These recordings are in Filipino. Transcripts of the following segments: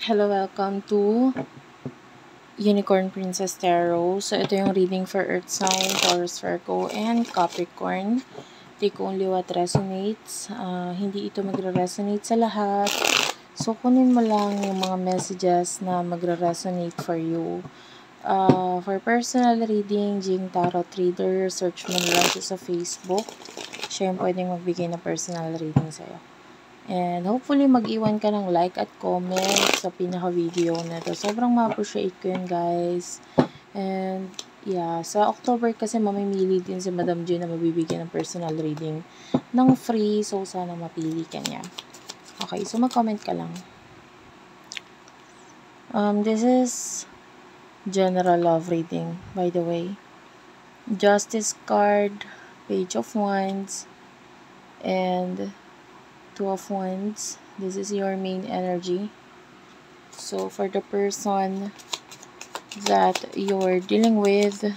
Hello, welcome to Unicorn Princess Tarot. So, ito yung reading for Earth Sign, Taurus, Virgo, and Capricorn. Take only what resonates. Hindi ito magre-resonate sa lahat. So, kunin mo lang yung mga messages na magre-resonate for you. For personal reading, Jing Tarot Reader, search mo na lang siya sa Facebook. Siya yung pwedeng magbigay na personal reading sa'yo. And hopefully mag-iwan ka ng like at comment sa pinaka-video na to. Sobrang ma-appreciate ko yun, guys. And yeah, sa October kasi mamimili din si Madam J na mabibigyan ng personal reading ng free. So sana mapili ka niya. Okay, so mag-comment ka lang. This is general love reading, by the way. Justice card, Page of Wands, and Two of Wands. This is your main energy. So, for the person that you're dealing with,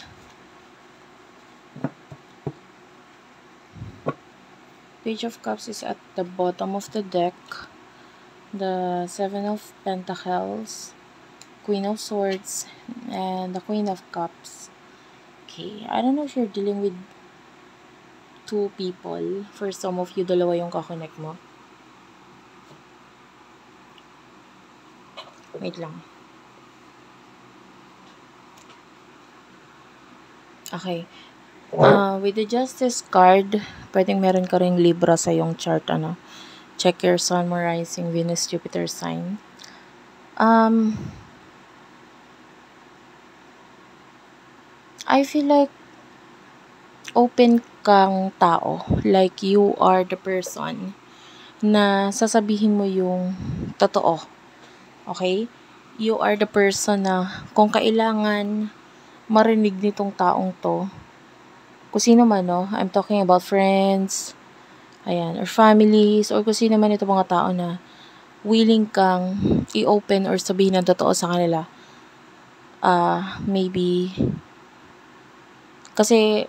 Page of Cups is at the bottom of the deck. The Seven of Pentacles, Queen of Swords, and the Queen of Cups. Okay, I don't know if you're dealing with two people. For some of you, dalawa yung kakonect mo. Wait lang. Okay. With the Justice card, pwedeng meron ka ring Libra sa yung chart, Check your Sun, Moon, Rising, Venus, Jupiter sign. I feel like open kang tao. Like you are the person na sasabihin mo yung totoo. Okay? You are the person na kung kailangan marinig nitong taong to, kung sino man, I'm talking about friends, ayan, or families, or kung sino man itong mga tao na willing kang i-open or sabihin ng totoo sa kanila. Maybe, kasi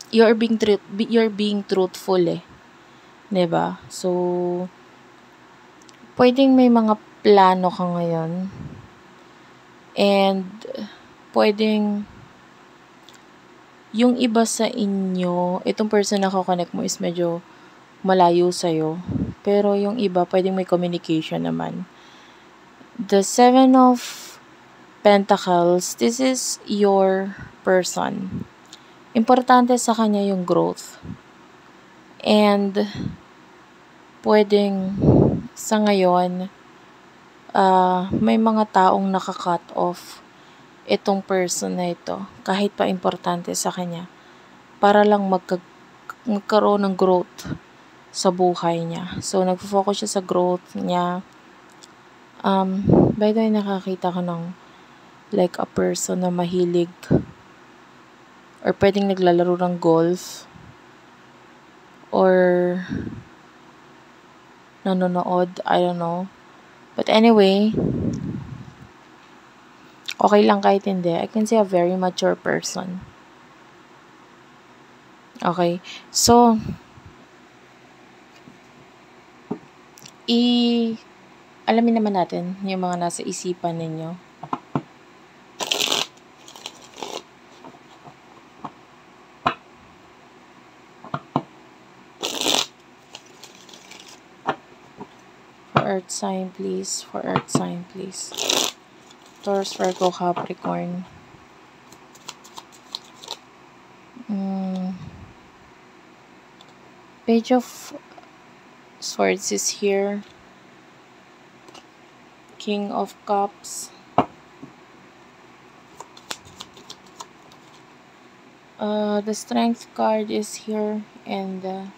you're being truthful eh. 'Di ba? So, pwedeng may mga plano ka ngayon. And pwedeng yung iba sa inyo, itong person na kakonect mo is medyo malayo sa'yo. Pero yung iba, pwedeng may communication naman. The Seven of Pentacles, this is your person. Importante sa kanya yung growth. And pwedeng sa ngayon, may mga taong naka-cut off itong person na ito, kahit pa importante sa kanya, para lang magkaroon ng growth sa buhay niya. So, nagfo-focus siya sa growth niya. By the way, nakakita ko ng like a person na mahilig or pwedeng naglalaro ng golf or nanonood, I don't know. But anyway, okay lang kahit hindi. I can say a very mature person. Okay. So, alamin naman natin yung mga nasa isipan ninyo. For Earth sign, please. For Earth sign, please. Taurus, Virgo, Capricorn. Page of Swords is here. King of Cups. The Strength card is here. And the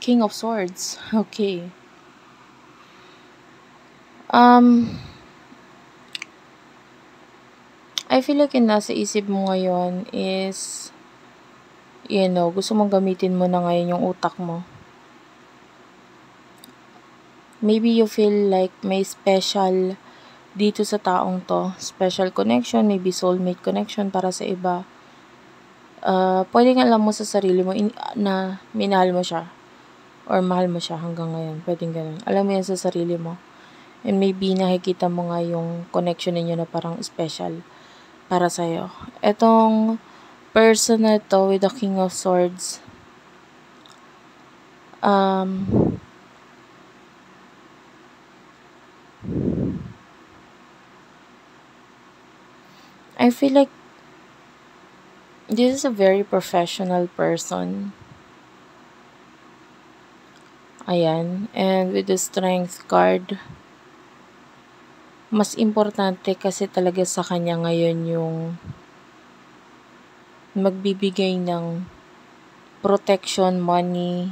King of Swords. Okay. I feel like yung nasa isip mo ngayon is, gusto mong gamitin mo na ngayon yung utak mo. Maybe you feel like may special dito sa taong to. Special connection, maybe soulmate connection para sa iba. Pwedeng alam mo sa sarili mo na minahal mo siya or mahal mo siya hanggang ngayon. Pwedeng ganun. Alam mo yan sa sarili mo. And maybe nakikita mo nga yung connection ninyo na parang special para sa'yo. Etong person na to with the King of Swords, I feel like this is a very professional person. Ayan. And with the Strength card, mas importante kasi talaga sa kanya ngayon yung magbibigay ng protection, money,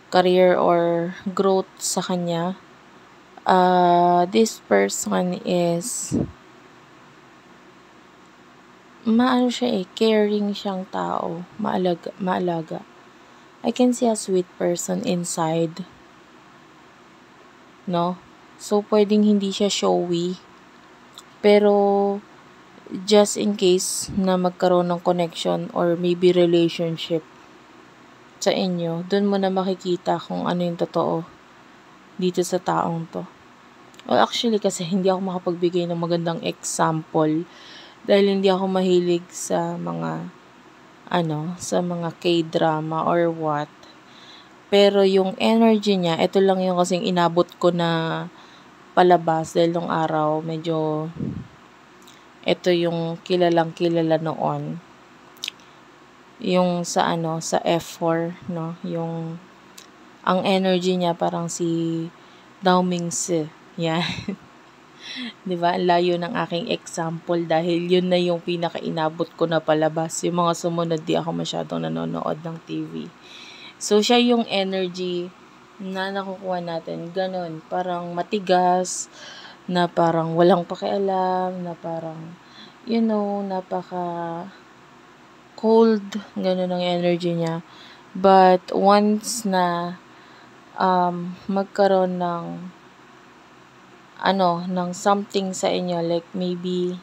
career, or growth sa kanya. This person is caring siyang tao, maalaga. I can see a sweet person inside, no? So, pwedeng hindi siya showy, pero just in case na magkaroon ng connection or maybe relationship sa inyo, dun mo na makikita kung ano yung totoo dito sa taong to. Well, actually kasi hindi ako makapagbigay ng magandang example dahil hindi ako mahilig sa mga K-drama or what. Pero yung energy niya, ito lang yung kasing inabot ko na palabas dahil nung araw medyo ito yung kilalang kilala noon. Yung sa F4, no? Yung ang energy niya parang si Dao Mingsi. Yan. 'Di ba? Layo ng aking example dahil yun na yung pinakainabot ko na palabas. Yung mga sumunod di ako masyadong nanonood ng TV. So siya yung energy na nakukuha natin. Ganon, parang matigas, na parang walang pakialam, na parang napaka cold, ganon ang energy niya. But once na magkaroon ng something sa inyo, like maybe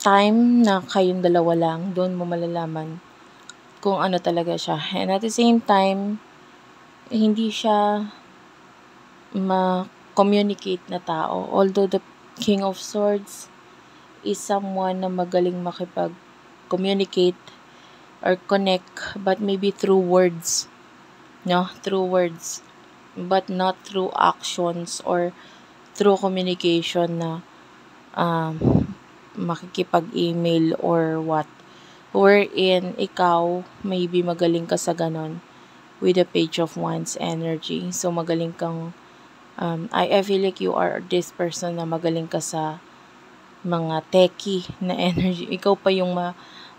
time na kayong dalawa lang, doon mo malalaman kung ano talaga siya. And at the same time, hindi siya ma-communicate na tao. Although the King of Swords is someone na magaling makipag-communicate or connect, but maybe through words. No? Through words. But not through actions or through communication na makikipag-email or what. Wherein ikaw, maybe magaling ka sa ganon with the Page of Wands energy. So, magaling kang, I feel like you are this person na magaling ka sa mga techie na energy. Ikaw pa yung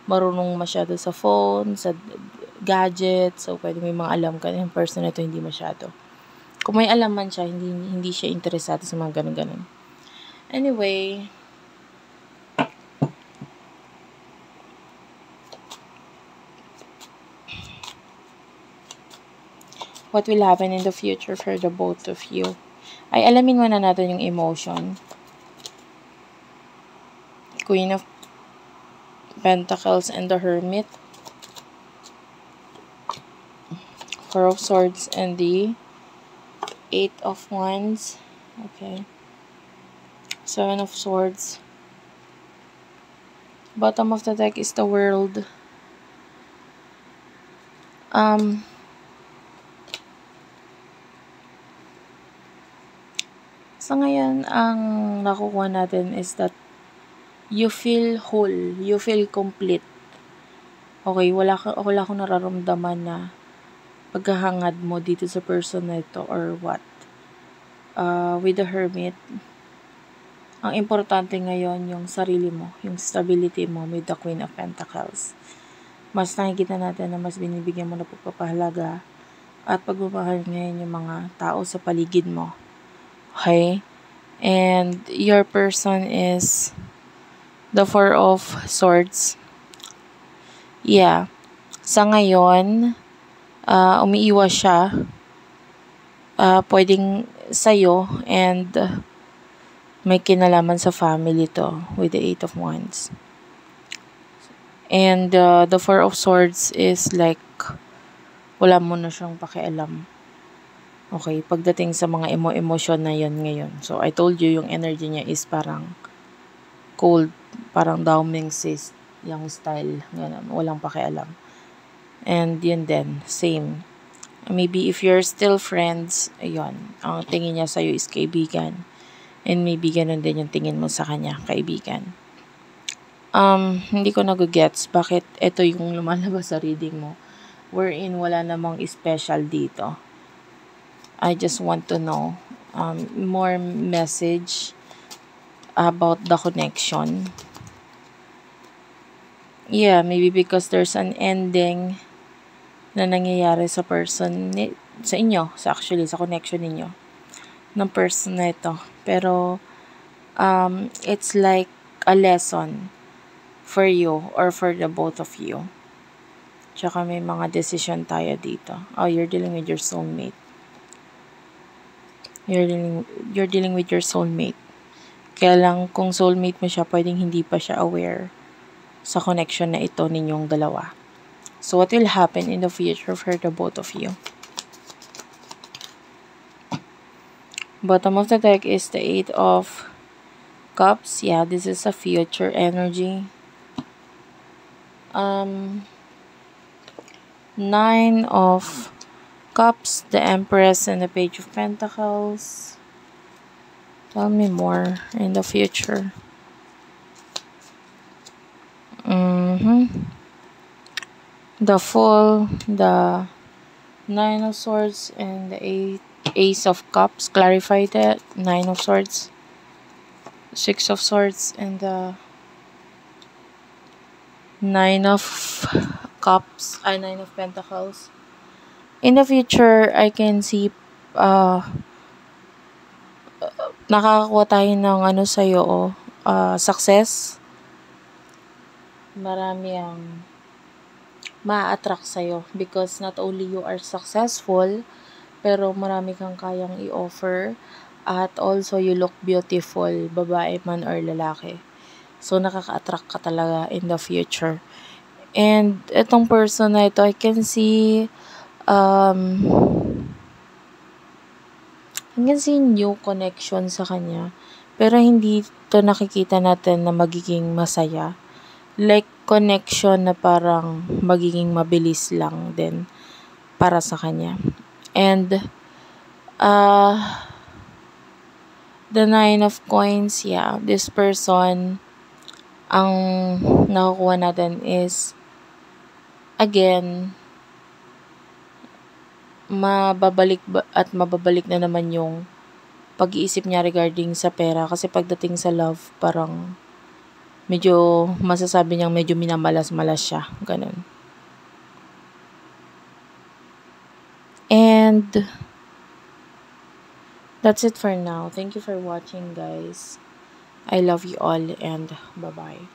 marunong masyado sa phone, sa gadget. So, pwede may mga alam ka. Yung person na ito hindi masyado. Kung may alam man siya, hindi siya interesado sa mga ganun-ganun. Anyway, what will happen in the future for the both of you? Ay, alamin muna natin yung emotion. Queen of Pentacles and the Hermit. Four of Swords and the Eight of Wands. Okay. Seven of Swords. Bottom of the deck is the World. So ngayon, ang nakukuha natin is that you feel whole, you feel complete. Okay, wala akong nararamdaman na paghahangad mo dito sa person na ito or what. With the Hermit, ang importante ngayon yung sarili mo, yung stability mo with the Queen of Pentacles. Mas nakikita natin na mas binibigyan mo na pagpapahalaga at pagmamahal ngayon yung mga tao sa paligid mo. Okay? And your person is the Four of Swords. Yeah. Sa ngayon, umiiwas siya. Pwedeng sa'yo and may kinalaman sa family to with the Eight of Wands. And the Four of Swords is like wala mo na siyang pakialam. Okay, pagdating sa mga emosyon na yun ngayon. So, I told you yung energy niya is parang cold, parang Daoming sis, yung style, ganun, walang pakialam. And yun din, same. Maybe if you're still friends, ayun, ang tingin niya sa'yo is kaibigan. And maybe ganun din yung tingin mo sa kanya, kaibigan. Hindi ko nag-gets bakit ito yung lumalabas sa reading mo. Wherein wala namang special dito. I just want to know more message about the connection. Yeah, maybe because there's an ending na nangyayari sa sa inyo, actually, sa connection ninyo, ng person na ito. Pero, it's like a lesson for you or for the both of you. Tsaka may mga decision tayo dito. Oh, you're dealing with your soulmate. You're dealing with your soulmate. Kaya lang, kung soulmate mo siya, pwedeng hindi pa siya aware sa connection na ito ninyong dalawa. So, what will happen in the future for the both of you? Bottom of the deck is the 8 of Cups. Yeah, this is a future energy. 9 of Cups, the Empress, and the Page of Pentacles. Tell me more in the future. The Fool, the 9 of Swords, and the Ace of Cups. Clarify that. 9 of Swords, 6 of Swords, and the 9 of Cups. 9 of Pentacles. In the future, I can see nakakakuha tayo ng sa'yo, success. Marami ang ma-attract sa'yo because not only you are successful, pero marami kang kayang i-offer at also you look beautiful, babae man or lalaki. So, nakaka-attract ka talaga in the future. And itong person na ito, I can see new connection sa kanya. Pero hindi to nakikita natin na magiging masaya. Like connection na parang magiging mabilis lang din para sa kanya. And the 9 of Coins, yeah, this person, ang nakukuha natin is, again, mababalik na naman yung pag-iisip niya regarding sa pera. Kasi pagdating sa love, parang medyo masasabi niyang medyo minamalas-malas siya. Ganun. And that's it for now. Thank you for watching, guys. I love you all and bye-bye.